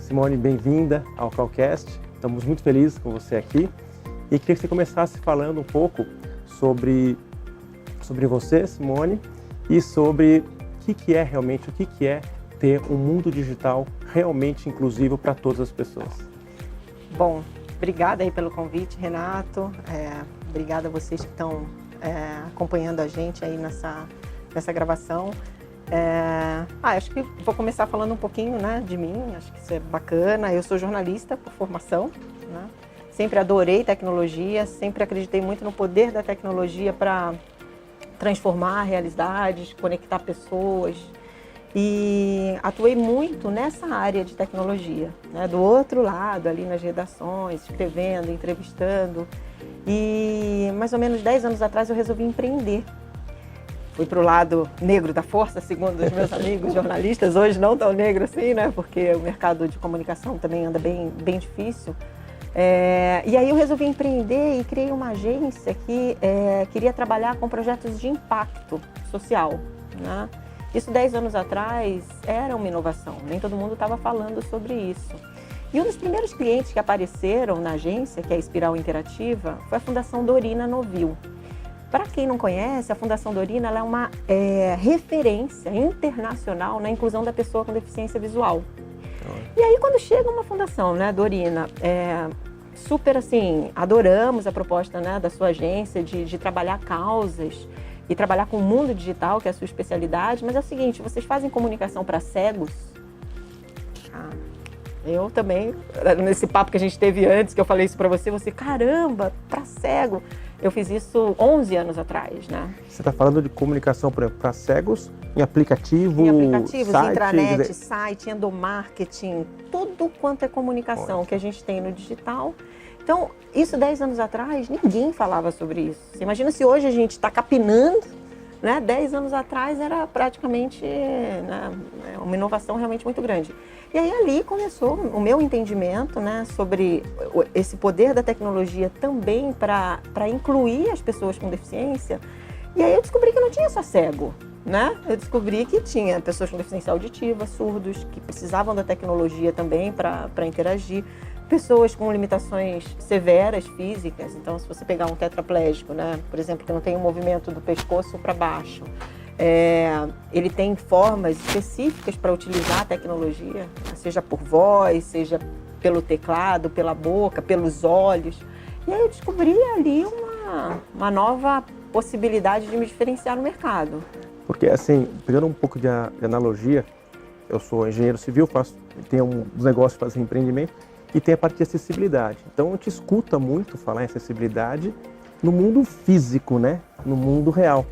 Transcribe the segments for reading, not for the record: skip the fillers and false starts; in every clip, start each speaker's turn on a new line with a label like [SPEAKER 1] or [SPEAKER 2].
[SPEAKER 1] Simone, bem-vinda ao Calcast. Estamos muito felizes com você aqui e queria que você começasse falando um pouco sobre você, Simone, e sobre o que é realmente, o que é ter um mundo digital realmente inclusivo para todas as pessoas.
[SPEAKER 2] Bom, obrigada aí pelo convite, Renato. Obrigada a vocês que estão acompanhando a gente aí nessa gravação. Acho que vou começar falando um pouquinho, né, de mim, acho que isso é bacana. Eu sou jornalista por formação, né? Sempre adorei tecnologia, sempre acreditei muito no poder da tecnologia para transformar realidades, conectar pessoas. E atuei muito nessa área de tecnologia, né? Do outro lado, ali nas redações, escrevendo, entrevistando. E mais ou menos 10 anos atrás eu resolvi empreender. Fui para o lado negro da força, segundo os meus amigos jornalistas. Hoje não tão negro assim, né? Porque o mercado de comunicação também anda bem difícil. E aí eu resolvi empreender e criei uma agência que queria trabalhar com projetos de impacto social, né? Isso 10 anos atrás era uma inovação, nem todo mundo estava falando sobre isso. E um dos primeiros clientes que apareceram na agência, que é a Espiral Interativa, foi a Fundação Dorina Novil. Para quem não conhece, a Fundação Dorina ela é uma referência internacional na inclusão da pessoa com deficiência visual. E aí quando chega uma fundação, né, Dorina, super assim, adoramos a proposta, né, da sua agência de trabalhar causas e trabalhar com o mundo digital, que é a sua especialidade, mas é o seguinte, vocês fazem comunicação para cegos? Eu também, nesse papo que a gente teve antes, que eu falei isso para você, caramba, para cego. Eu fiz isso 11 anos atrás, né?
[SPEAKER 1] Você está falando de comunicação, por exemplo, para cegos, em aplicativos,
[SPEAKER 2] site, intranet, site, endomarketing, tudo quanto é comunicação que a gente tem no digital. Então, isso 10 anos atrás, ninguém falava sobre isso. Você imagina se hoje a gente está capinando, né? 10 anos atrás era praticamente, né, uma inovação realmente muito grande. E aí ali começou o meu entendimento, né, sobre esse poder da tecnologia também para incluir as pessoas com deficiência. E aí eu descobri que não tinha só cego, né? Eu descobri que tinha pessoas com deficiência auditiva, surdos, que precisavam da tecnologia também para interagir. Pessoas com limitações severas físicas, então se você pegar um tetraplégico, né, por exemplo, que não tem o movimento do pescoço para baixo, ele tem formas específicas para utilizar a tecnologia, seja por voz, seja pelo teclado, pela boca, pelos olhos. E aí eu descobri ali uma nova possibilidade de me diferenciar no mercado.
[SPEAKER 1] Porque assim, pegando um pouco de analogia, eu sou engenheiro civil, tenho uns negócios para fazer empreendimento, e tem a parte de acessibilidade. Então, a gente escuta muito falar em acessibilidade no mundo físico, né? No mundo real.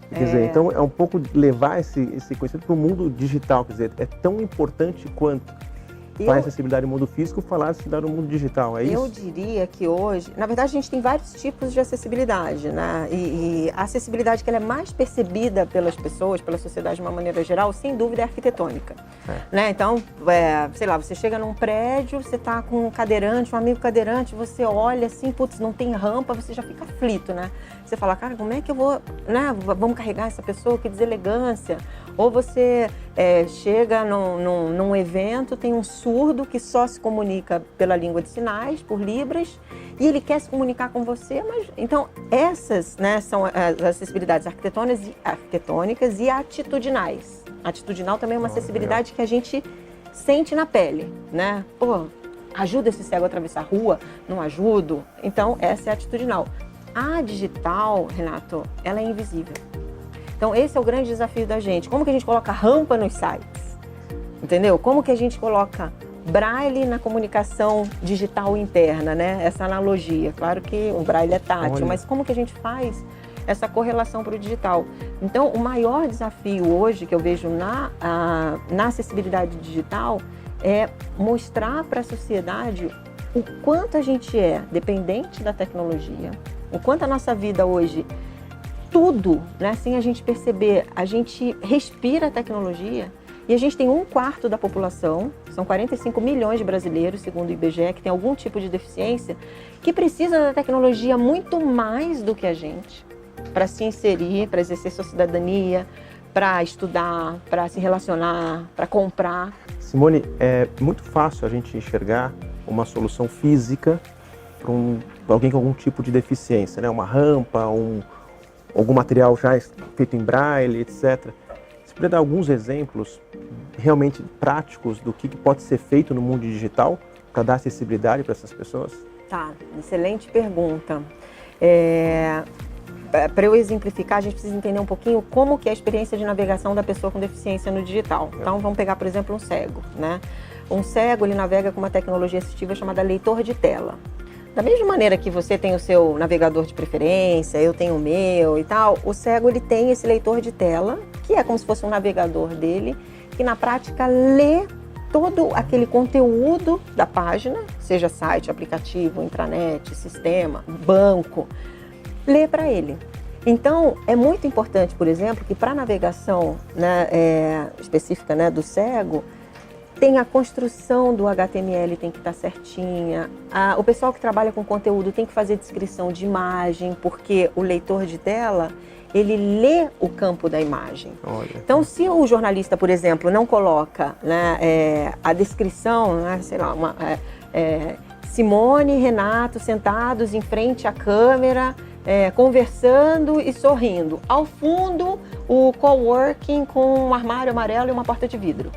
[SPEAKER 1] Quer dizer, então é um pouco levar esse conhecimento para o mundo digital. Quer dizer, é tão importante quanto falar em acessibilidade no mundo físico, falar em acessibilidade no mundo digital, é isso?
[SPEAKER 2] Eu diria que hoje, na verdade, a gente tem vários tipos de acessibilidade, né? E a acessibilidade que ela é mais percebida pelas pessoas, pela sociedade de uma maneira geral, sem dúvida é arquitetônica. Né? Então, sei lá, você chega num prédio, você está com um cadeirante, um amigo cadeirante, você olha assim, putz, não tem rampa, você já fica aflito, né? Você fala, cara, como é que eu vou, né? Vamos carregar essa pessoa, que deselegância. Ou você chega num evento, tem um surdo que só se comunica pela língua de sinais, por libras, e ele quer se comunicar com você, mas... Então, essas, né, são as acessibilidades arquitetônicas e atitudinais. Atitudinal também é uma acessibilidade que a gente sente na pele, né? Pô, ajuda esse cego a atravessar a rua? Não ajudo? Então, essa é a atitudinal. A digital, Renato, ela é invisível. Então, esse é o grande desafio da gente. Como que a gente coloca rampa nos sites? Entendeu? Como que a gente coloca braille na comunicação digital interna, né? Essa analogia. Claro que o braille é tátil, mas como que a gente faz essa correlação para o digital? Então, o maior desafio hoje que eu vejo na acessibilidade digital é mostrar para a sociedade o quanto a gente é dependente da tecnologia, o quanto a nossa vida hoje, tudo, né, sem a gente perceber, a gente respira a tecnologia. E a gente tem 1/4 da população, são 45 milhões de brasileiros, segundo o IBGE, que tem algum tipo de deficiência, que precisa da tecnologia muito mais do que a gente, para se inserir, para exercer sua cidadania, para estudar, para se relacionar, para comprar.
[SPEAKER 1] Simone, é muito fácil a gente enxergar uma solução física para alguém com algum tipo de deficiência, né? Uma rampa, algum material já feito em braille, etc. Você poderia dar alguns exemplos realmente práticos do que pode ser feito no mundo digital para dar acessibilidade para essas pessoas?
[SPEAKER 2] Tá, excelente pergunta. Para eu exemplificar, a gente precisa entender um pouquinho como que é a experiência de navegação da pessoa com deficiência no digital. Então, vamos pegar, por exemplo, um cego, né? Um cego, ele navega com uma tecnologia assistiva chamada leitor de tela. Da mesma maneira que você tem o seu navegador de preferência, eu tenho o meu e tal, o cego, ele tem esse leitor de tela, que é como se fosse um navegador dele, que na prática lê todo aquele conteúdo da página, seja site, aplicativo, intranet, sistema, banco, lê para ele. Então, é muito importante, por exemplo, que para a navegação, né, específica, né, do cego, tem a construção do HTML, tem que estar certinha. O pessoal que trabalha com conteúdo tem que fazer descrição de imagem, porque o leitor de tela, ele lê o campo da imagem.
[SPEAKER 1] Olha.
[SPEAKER 2] Então, se o jornalista, por exemplo, não coloca, né, a descrição, né, sei lá, Simone e Renato sentados em frente à câmera, conversando e sorrindo. Ao fundo, o coworking com um armário amarelo e uma porta de vidro.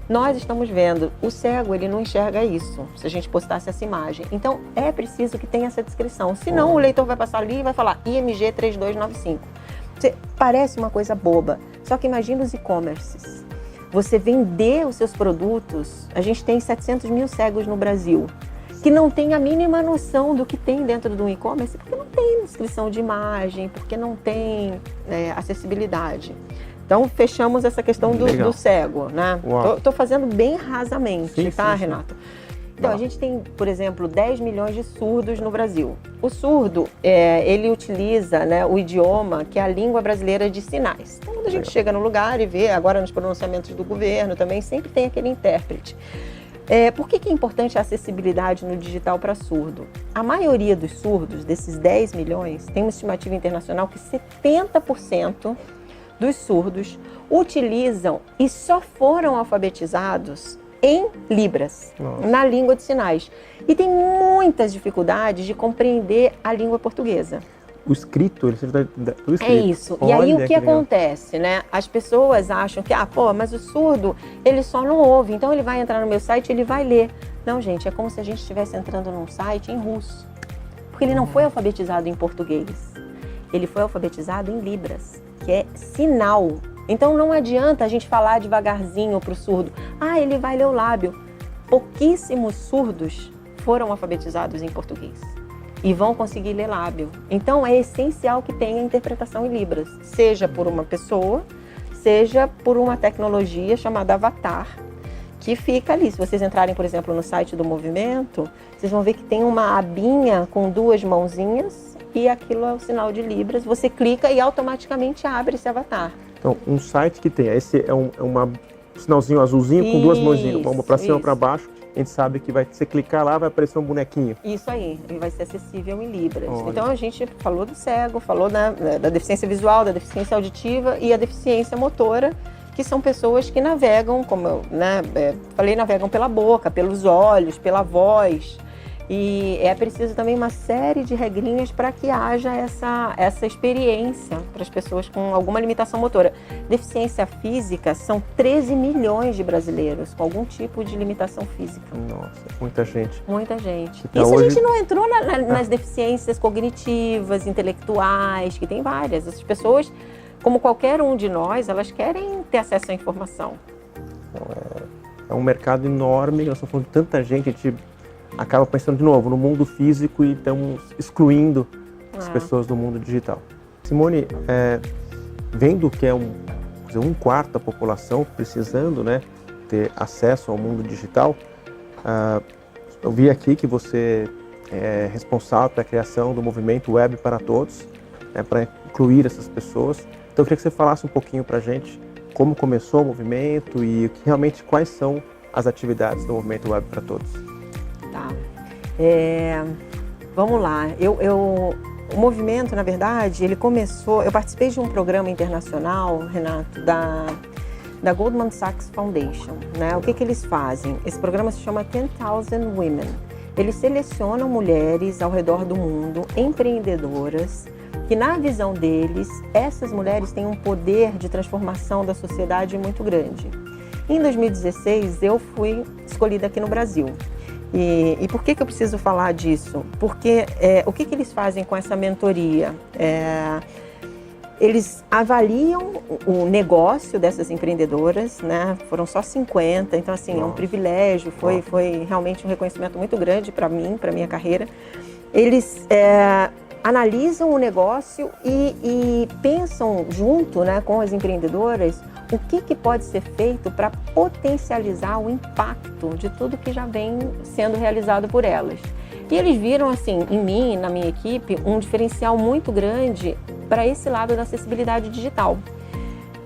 [SPEAKER 2] Nós estamos vendo, o cego, ele não enxerga isso, se a gente postasse essa imagem. Então, é preciso que tenha essa descrição. Senão, o leitor vai passar ali e vai falar IMG 3295. Parece uma coisa boba, só que imagina os e-commerces. Você vender os seus produtos, a gente tem 700 mil cegos no Brasil, que não tem a mínima noção do que tem dentro do e-commerce, porque não tem descrição de imagem, porque não tem acessibilidade. Então, fechamos essa questão do cego, né? Estou fazendo bem rasamente, sim, tá, sim, Renato? Então, a gente tem, por exemplo, 10 milhões de surdos no Brasil. O surdo, ele utiliza, né, o idioma que é a língua brasileira de sinais. Então, quando a gente chega no lugar e vê, agora nos pronunciamentos do governo também, sempre tem aquele intérprete. Por que é importante a acessibilidade no digital para surdo? A maioria dos surdos, desses 10 milhões, tem uma estimativa internacional que 70% dos surdos utilizam e só foram alfabetizados em Libras, na língua de sinais. E tem muitas dificuldades de compreender a língua portuguesa.
[SPEAKER 1] O escrito, ele seja do escrito.
[SPEAKER 2] É isso. E aí o que acontece, né? As pessoas acham que, mas o surdo, ele só não ouve, então ele vai entrar no meu site, ele vai ler. Não, gente, é como se a gente estivesse entrando num site em russo. Porque ele não foi alfabetizado em português. Ele foi alfabetizado em Libras, que é sinal. Então não adianta a gente falar devagarzinho para o surdo. Ele vai ler o lábio. Pouquíssimos surdos foram alfabetizados em português e vão conseguir ler lábio. Então é essencial que tenha interpretação em Libras, seja por uma pessoa, seja por uma tecnologia chamada Avatar, que fica ali. Se vocês entrarem, por exemplo, no site do Movimento, vocês vão ver que tem uma abinha com 2 mãozinhas e aquilo é o sinal de Libras. Você clica e automaticamente abre esse avatar.
[SPEAKER 1] Então, um site que tem, esse é um sinalzinho azulzinho com 2 mãozinhas, uma para cima e para baixo. A gente sabe que você clicar lá, vai aparecer um bonequinho. Isso
[SPEAKER 2] aí, ele vai ser acessível em Libras. Olha. Então a gente falou do cego, falou da deficiência visual, da deficiência auditiva e a deficiência motora, que são pessoas que navegam, como eu falei, navegam pela boca, pelos olhos, pela voz. E é preciso também uma série de regrinhas para que haja essa experiência para as pessoas com alguma limitação motora. Deficiência física, são 13 milhões de brasileiros com algum tipo de limitação física.
[SPEAKER 1] Nossa, muita gente.
[SPEAKER 2] Muita gente.
[SPEAKER 1] Então,
[SPEAKER 2] isso hoje... a gente não entrou nas deficiências cognitivas, intelectuais, que tem várias. Essas pessoas, como qualquer um de nós, elas querem ter acesso à informação.
[SPEAKER 1] Então, é um mercado enorme, nós estamos falando de tanta gente, a gente acaba pensando de novo no mundo físico e estamos excluindo as pessoas do mundo digital. Simone, vendo que é um quarto da população precisando, né, ter acesso ao mundo digital, eu vi aqui que você é responsável pela criação do movimento Web para Todos, né, para incluir essas pessoas. Então eu queria que você falasse um pouquinho para a gente como começou o movimento e realmente quais são as atividades do movimento Web para Todos.
[SPEAKER 2] Tá. Vamos lá. O movimento, na verdade, ele começou... Eu participei de um programa internacional, Renato, da Goldman Sachs Foundation, né? O que eles fazem? Esse programa se chama 10,000 Women. Eles selecionam mulheres ao redor do mundo, empreendedoras, que na visão deles, essas mulheres têm um poder de transformação da sociedade muito grande. Em 2016, eu fui escolhida aqui no Brasil. E por que eu preciso falar disso? Porque o que eles fazem com essa mentoria? Eles avaliam o negócio dessas empreendedoras, né? Foram só 50, então assim, é um privilégio, foi realmente um reconhecimento muito grande para mim, para minha carreira. Eles analisam o negócio e pensam junto, né, com as empreendedoras o que pode ser feito para potencializar o impacto de tudo que já vem sendo realizado por elas. E eles viram, assim, em mim, na minha equipe, um diferencial muito grande para esse lado da acessibilidade digital.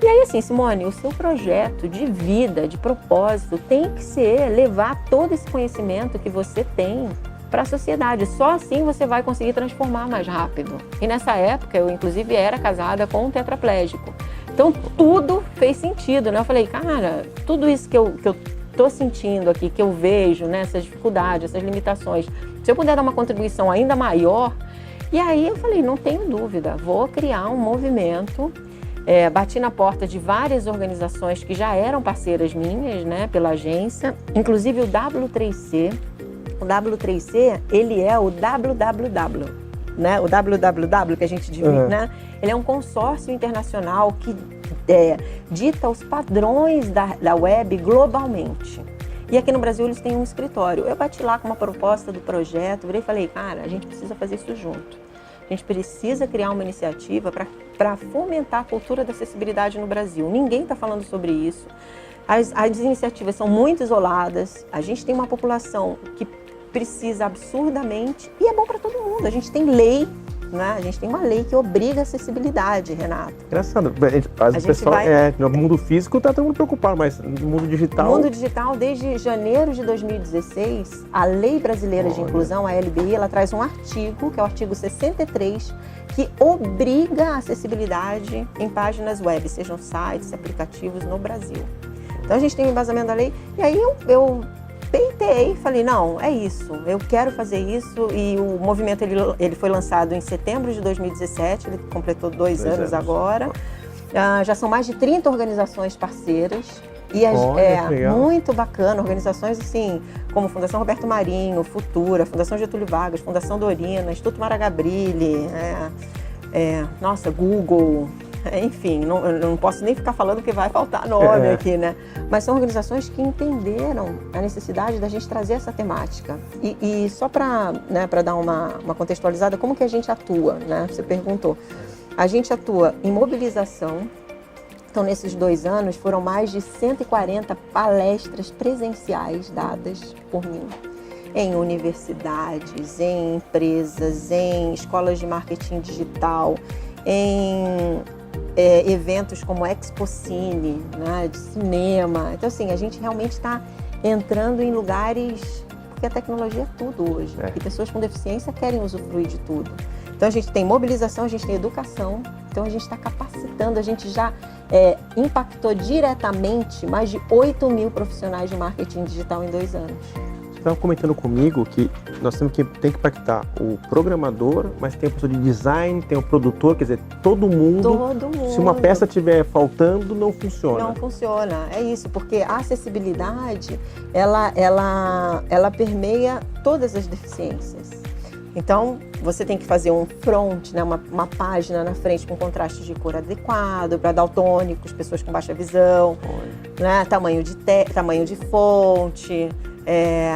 [SPEAKER 2] E aí, assim, Simone, o seu projeto de vida, de propósito, tem que ser levar todo esse conhecimento que você tem para a sociedade. Só assim você vai conseguir transformar mais rápido. E nessa época, eu inclusive era casada com um tetraplégico. Então, tudo fez sentido, né? Eu falei, cara, tudo isso que eu tô sentindo aqui, que eu vejo, né? Essas dificuldades, essas limitações, se eu puder dar uma contribuição ainda maior. E aí eu falei, não tenho dúvida, vou criar um movimento. Bati na porta de várias organizações que já eram parceiras minhas, né? Pela agência, inclusive o W3C. O W3C, ele é o WWW, né? O WWW que a gente divide, né? Ele é um consórcio internacional que dita os padrões da web globalmente. E aqui no Brasil eles têm um escritório. Eu bati lá com uma proposta do projeto, virei e falei, cara, a gente precisa fazer isso junto. A gente precisa criar uma iniciativa para fomentar a cultura da acessibilidade no Brasil. Ninguém está falando sobre isso. As iniciativas são muito isoladas. A gente tem uma população que precisa absurdamente, e é bom para todo mundo. A gente tem lei, né? A gente tem uma lei que obriga a acessibilidade, Renato.
[SPEAKER 1] Engraçado. No mundo físico está todo mundo preocupado, mas no mundo digital...
[SPEAKER 2] No mundo digital, desde janeiro de 2016, a Lei Brasileira de Inclusão, a LBI, ela traz um artigo, que é o artigo 63, que obriga a acessibilidade em páginas web, sejam sites, aplicativos no Brasil. Então a gente tem o embasamento da lei, e aí eu peitei, falei, não, é isso, eu quero fazer isso, e o movimento ele foi lançado em setembro de 2017, ele completou 2 anos agora, já são mais de 30 organizações parceiras, e muito bacana, organizações assim, como Fundação Roberto Marinho, Futura, Fundação Getúlio Vargas, Fundação Dorina, Instituto Mara Gabrilli, Google... Enfim, não posso nem ficar falando porque vai faltar nome aqui, né? Mas são organizações que entenderam a necessidade da gente trazer essa temática. E só para dar uma contextualizada, como que a gente atua, né? Você perguntou. A gente atua em mobilização. Então, nesses 2 anos, foram mais de 140 palestras presenciais dadas por mim. Em universidades, em empresas, em escolas de marketing digital, em... eventos como Expocine, né, de cinema. Então, assim, a gente realmente está entrando em lugares, porque a tecnologia é tudo hoje. E pessoas com deficiência querem usufruir de tudo. Então, a gente tem mobilização, a gente tem educação. Então, a gente está capacitando, a gente já impactou diretamente mais de 8.000 profissionais de marketing digital em 2 anos.
[SPEAKER 1] Você estava comentando comigo que nós tem que impactar o programador, mas tem a pessoa de design, tem o produtor, quer dizer, todo mundo.
[SPEAKER 2] Todo mundo.
[SPEAKER 1] Se uma peça estiver faltando, não funciona.
[SPEAKER 2] Não funciona, é isso, porque a acessibilidade, ela permeia todas as deficiências. Então, você tem que fazer um front, né, uma página na frente com contraste de cor adequado para daltônicos, pessoas com baixa visão, né, tamanho de fonte.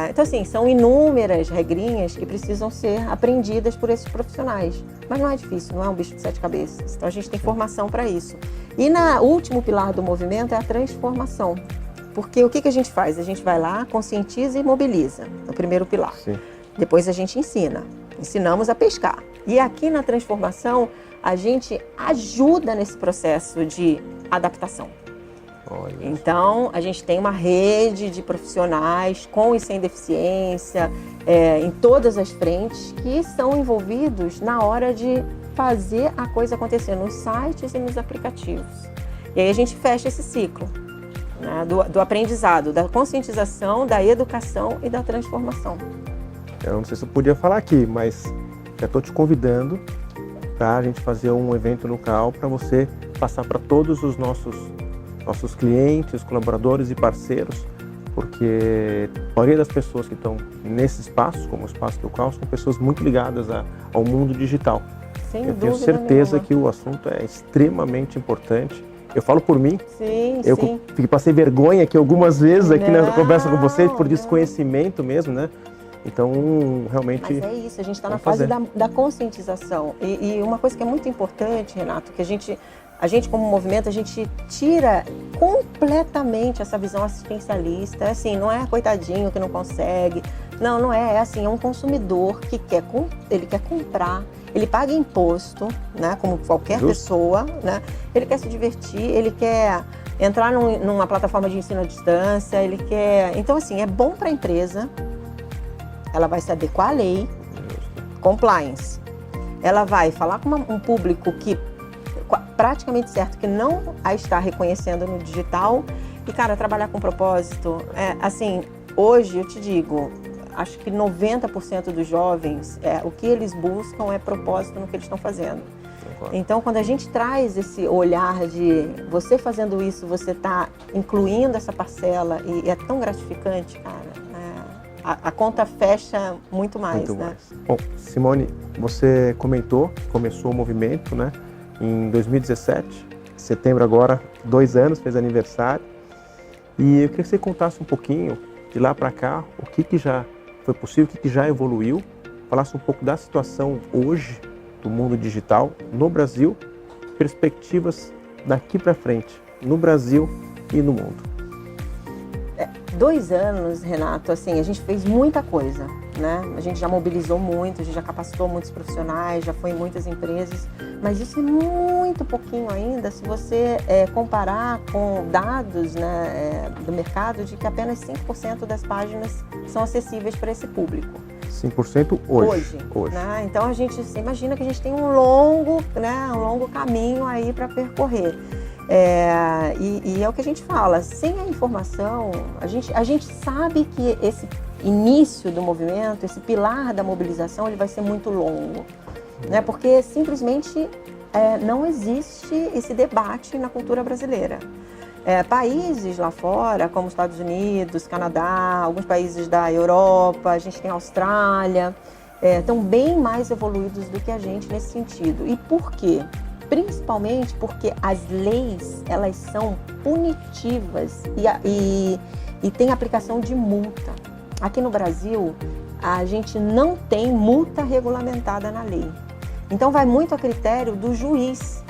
[SPEAKER 2] Então, assim, são inúmeras regrinhas que precisam ser aprendidas por esses profissionais. Mas não é difícil, não é um bicho de 7 cabeças. Então, a gente tem formação para isso. E o último pilar do movimento é a transformação. Porque o que a gente faz? A gente vai lá, conscientiza e mobiliza, no primeiro pilar. Sim. Depois a gente ensinamos a pescar. E aqui na transformação, a gente ajuda nesse processo de adaptação. Então, a gente tem uma rede de profissionais com e sem deficiência, em todas as frentes, que são envolvidos na hora de fazer a coisa acontecer nos sites e nos aplicativos. E aí a gente fecha esse ciclo. né? Do aprendizado, da conscientização, da educação e da transformação.
[SPEAKER 1] Eu não sei se eu podia falar aqui, mas já estou te convidando para a gente fazer um evento no CAU para você passar para todos os nossos clientes, colaboradores e parceiros, porque a maioria das pessoas que estão nesse espaço, como o espaço do CAU, são pessoas muito ligadas ao mundo digital. Eu tenho certeza que o assunto é extremamente importante. Eu falo por mim, eu passei vergonha aqui algumas vezes aqui na conversa com vocês por desconhecimento mesmo, né? Então, realmente...
[SPEAKER 2] Mas é isso, a gente está na fase da conscientização. E uma coisa que é muito importante, Renato, que a gente como movimento, a gente tira completamente essa visão assistencialista. Assim, não é coitadinho que não consegue. Não é. É assim, é um consumidor que ele quer comprar, ele paga imposto, né, como qualquer pessoa, né? Ele quer se divertir, ele quer entrar numa plataforma de ensino à distância, ele quer... Então, assim, é bom para a empresa. Ela vai se adequar à lei, compliance. Ela vai falar com um público que praticamente certo que não a está reconhecendo no digital. E, cara, trabalhar com propósito, assim, hoje eu te digo, acho que 90% dos jovens, o que eles buscam é propósito no que eles estão fazendo. Então, quando a gente traz esse olhar de você fazendo isso, você está incluindo essa parcela e é tão gratificante, cara. A conta fecha muito mais, né?
[SPEAKER 1] Bom, Simone, você comentou que começou o movimento, né, em 2017, setembro agora, 2 anos, fez aniversário. E eu queria que você contasse um pouquinho, de lá para cá, o que já foi possível, o que já evoluiu, falasse um pouco da situação hoje do mundo digital no Brasil, perspectivas daqui para frente, no Brasil e no mundo.
[SPEAKER 2] 2 anos, Renato, assim, a gente fez muita coisa, né? A gente já mobilizou muito, a gente já capacitou muitos profissionais, já foi em muitas empresas, mas isso é muito pouquinho ainda se você comparar com dados, né, do mercado de que apenas 5% das páginas são acessíveis para esse público.
[SPEAKER 1] 5% hoje.
[SPEAKER 2] Né? Então a gente imagina que a gente tem um longo caminho aí para percorrer. E é o que a gente fala, sem a informação, a gente sabe que esse início do movimento, esse pilar da mobilização, ele vai ser muito longo, né? Porque simplesmente não existe esse debate na cultura brasileira. Países lá fora, como Estados Unidos, Canadá, alguns países da Europa, a gente tem a Austrália, estão bem mais evoluídos do que a gente nesse sentido. E por quê? Principalmente porque as leis, elas são punitivas e tem aplicação de multa. Aqui no Brasil, a gente não tem multa regulamentada na lei. Então, vai muito a critério do juiz.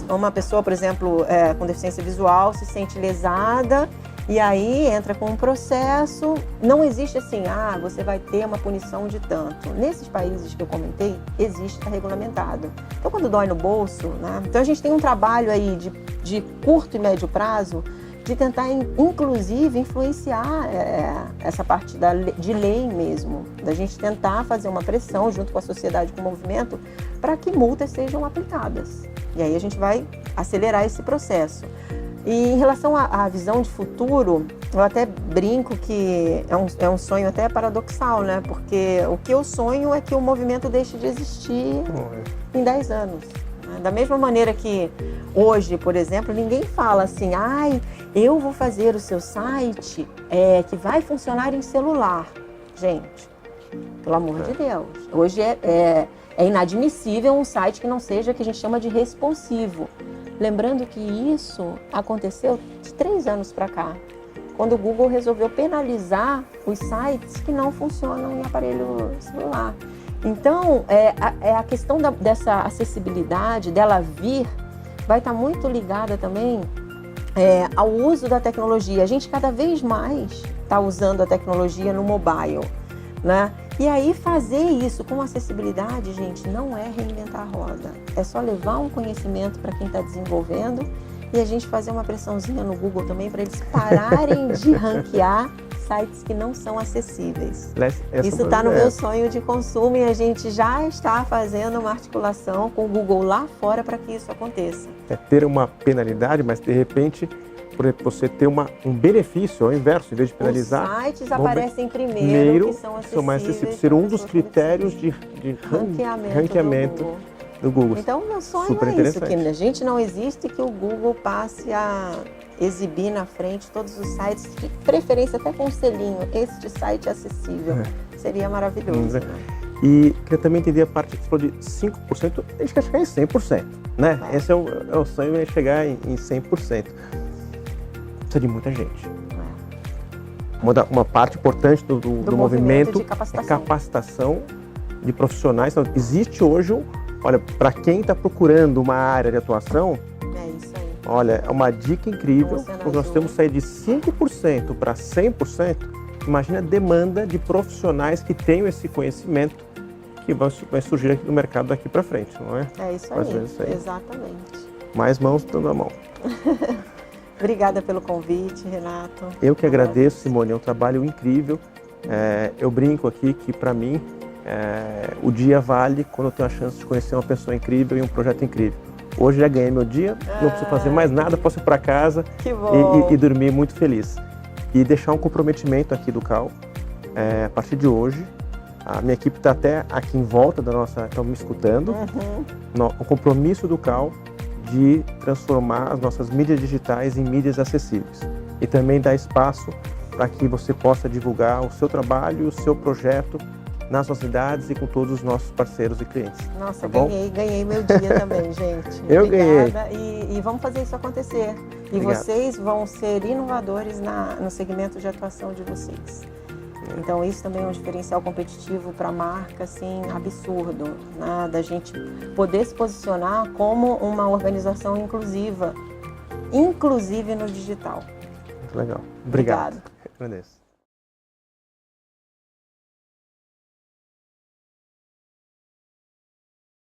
[SPEAKER 2] Uma pessoa, por exemplo, com deficiência visual se sente lesada e aí entra com um processo. Não existe assim, você vai ter uma punição de tanto. Nesses países que eu comentei, existe, está regulamentado. Então, quando dói no bolso, né? Então a gente tem um trabalho aí de curto e médio prazo de tentar, inclusive, influenciar essa parte de lei mesmo, da gente tentar fazer uma pressão junto com a sociedade, com o movimento, para que multas sejam aplicadas. E aí a gente vai acelerar esse processo. E em relação à visão de futuro, eu até brinco que é um sonho até paradoxal, né? Porque o que eu sonho é que o movimento deixe de existir em 10 anos. Da mesma maneira que hoje, por exemplo, ninguém fala assim, eu vou fazer o seu site que vai funcionar em celular. Gente, pelo amor de Deus. Hoje é inadmissível um site que não seja, que a gente chama de responsivo. Lembrando que isso aconteceu de 3 anos para cá, quando o Google resolveu penalizar os sites que não funcionam em aparelho celular. Então, a questão dessa acessibilidade, dela vir, vai estar muito ligada também ao uso da tecnologia. A gente cada vez mais está usando a tecnologia no mobile, né? E aí fazer isso com acessibilidade, gente, não é reinventar a roda. É só levar um conhecimento para quem está desenvolvendo e a gente fazer uma pressãozinha no Google também para eles pararem de ranquear sites que não são acessíveis. Isso está no meu sonho de consumo e a gente já está fazendo uma articulação com o Google lá fora para que isso aconteça.
[SPEAKER 1] Ter uma penalidade, mas de repente por exemplo, você ter um benefício ao inverso, em vez de penalizar.
[SPEAKER 2] Os sites aparecem primeiro, que são
[SPEAKER 1] mais
[SPEAKER 2] acessíveis.
[SPEAKER 1] acessíveis, ser um dos critérios de ranqueamento do Google.
[SPEAKER 2] Então, meu sonho
[SPEAKER 1] Super
[SPEAKER 2] é isso, que
[SPEAKER 1] interessante.
[SPEAKER 2] a gente não existe que o Google passe a exibir na frente todos os sites, de preferência até com um selinho, este site é acessível. Seria maravilhoso. Né?
[SPEAKER 1] E queria também entender a parte que você falou de 5%, a gente quer chegar em 100%, né? Esse é o sonho, é chegar em 100%. Precisa de muita gente. Uma parte importante do movimento
[SPEAKER 2] de capacitação.
[SPEAKER 1] é capacitação de profissionais. Então, existe hoje, olha, para quem está procurando uma área de atuação,
[SPEAKER 2] é isso aí.
[SPEAKER 1] Olha, é uma dica incrível. Nós temos que sair de 5% para 100%. Imagina a demanda de profissionais que tenham esse conhecimento que vai surgir aqui no mercado daqui para frente, não é?
[SPEAKER 2] É isso aí, exatamente.
[SPEAKER 1] Mais mãos dando a mão.
[SPEAKER 2] Obrigada pelo convite, Renato.
[SPEAKER 1] Eu que agradeço, Simone, é um trabalho incrível. Eu brinco aqui que, para mim, o dia vale quando eu tenho a chance de conhecer uma pessoa incrível e um projeto incrível. Hoje já ganhei meu dia, não preciso fazer mais nada, posso ir para casa e dormir muito feliz. E deixar um comprometimento aqui do CAL. A partir de hoje, a minha equipe está até aqui em volta da nossa, estão me escutando. O compromisso do CAL de transformar as nossas mídias digitais em mídias acessíveis. E também dar espaço para que você possa divulgar o seu trabalho, o seu projeto nas suas cidades e com todos os nossos parceiros e clientes.
[SPEAKER 2] Nossa,
[SPEAKER 1] tá
[SPEAKER 2] ganhei meu dia também, gente.
[SPEAKER 1] Eu
[SPEAKER 2] Obrigada.
[SPEAKER 1] ganhei.
[SPEAKER 2] E vamos fazer isso acontecer. E
[SPEAKER 1] Obrigado.
[SPEAKER 2] vocês vão ser inovadores no segmento de atuação de vocês. Então isso também é um diferencial competitivo para a marca, assim, absurdo, né? Da gente poder se posicionar como uma organização inclusiva, inclusive no digital.
[SPEAKER 1] Muito legal. Obrigado.
[SPEAKER 2] Obrigada.
[SPEAKER 1] Agradeço.